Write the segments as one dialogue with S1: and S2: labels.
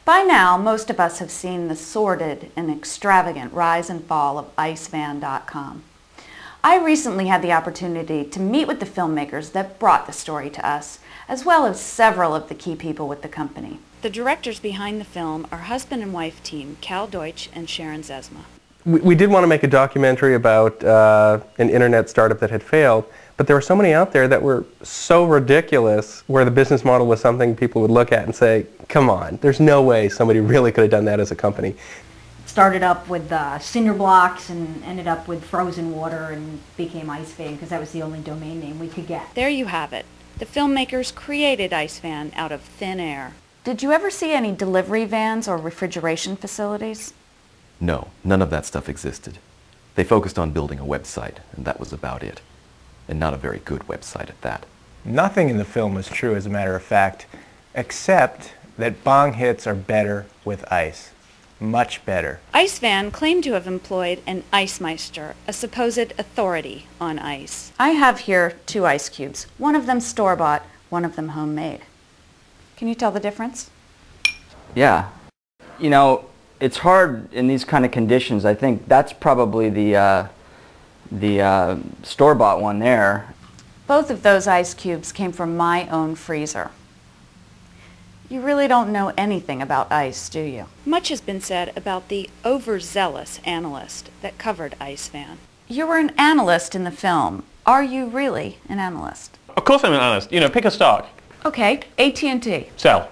S1: By now, most of us have seen the sordid and extravagant rise and fall of IceVan.com. I recently had the opportunity to meet with the filmmakers that brought the story to us, as well as several of the key people with the company. The directors behind the film are husband and wife team Cal Deutsch and Sharon Zesma.
S2: We did want to make a documentary about an internet startup that had failed, but there were so many out there that were so ridiculous where the business model was something people would look at and say, come on, there's no way somebody really could have done that as a company.
S3: Started up with cinder blocks and ended up with frozen water and became IceVan because that was the only domain name we could get.
S1: There you have it. The filmmakers created IceVan out of thin air. Did you ever see any delivery vans or refrigeration facilities?
S4: No, none of that stuff existed. They focused on building a website, and that was about it. And not a very good website at that.
S5: Nothing in the film was true, as a matter of fact, except that bong hits are better with ice. Much better.
S1: IceVan claimed to have employed an ice meister, a supposed authority on ice. I have here 2 ice cubes. One of them store-bought, one of them homemade. Can you tell the difference?
S6: Yeah. You know, it's hard in these kind of conditions. I think that's probably the store-bought one there.
S1: Both of those ice cubes came from my own freezer. You really don't know anything about ice, do you? Much has been said about the overzealous analyst that covered IceVan. You were an analyst in the film. Are you really an analyst?
S7: Of course I'm an analyst. You know, pick a stock.
S1: Okay, AT&T.
S7: Sell.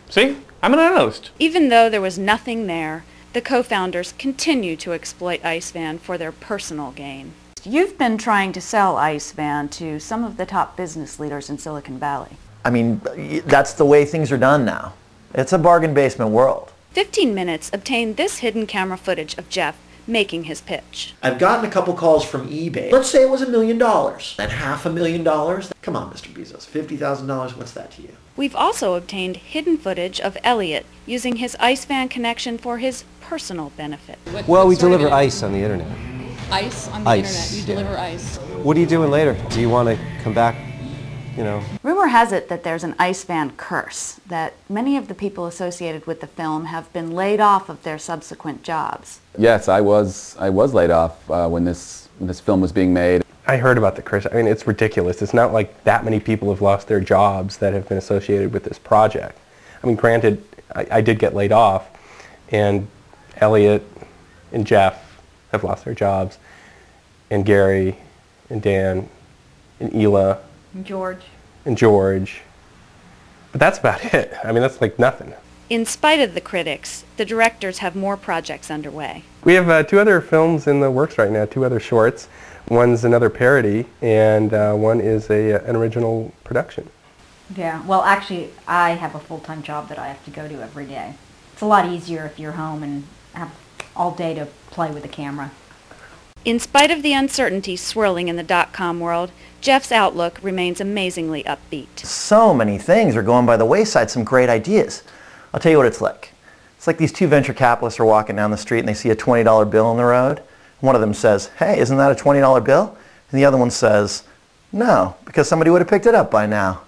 S7: See? I'm an analyst.
S1: Even though there was nothing there, the co-founders continue to exploit IceVan for their personal gain. You've been trying to sell IceVan to some of the top business leaders in Silicon Valley.
S8: I mean, that's the way things are done now. It's a bargain basement world.
S1: 15 Minutes obtained this hidden camera footage of Jeff making his pitch.
S9: I've gotten a couple calls from eBay. Let's say it was $1 million. And $500,000? Come on, Mr. Bezos. $50,000, what's that to you?
S1: We've also obtained hidden footage of Elliot using his IceVan connection for his personal benefit.
S10: Well, we deliver ice on the internet.
S11: Ice on the internet? You deliver ice.
S10: What are you doing later? Do you want to come back? You know.
S1: Rumor has it that there's an IceVan curse, that many of the people associated with the film have been laid off of their subsequent jobs.
S12: Yes, I was laid off when this film was being made.
S2: I heard about the curse. I mean, it's ridiculous. It's not like that many people have lost their jobs that have been associated with this project. I mean, granted, I did get laid off, and Elliot and Jeff have lost their jobs, and Gary and Dan and Ela and George. But that's about it. I mean, that's like nothing.
S1: In spite of the critics, the directors have more projects underway.
S2: We have 2 other films in the works right now, 2 other shorts. One's another parody, and one is an original production.
S3: Yeah, well actually I have a full-time job that I have to go to every day. It's a lot easier if you're home and have all day to play with the camera.
S1: In spite of the uncertainty swirling in the dot-com world, Jeff's outlook remains amazingly upbeat.
S8: So many things are going by the wayside, some great ideas. I'll tell you what it's like. It's like these 2 venture capitalists are walking down the street and they see a $20 bill on the road. One of them says, hey, isn't that a $20 bill? And the other one says, no, because somebody would have picked it up by now.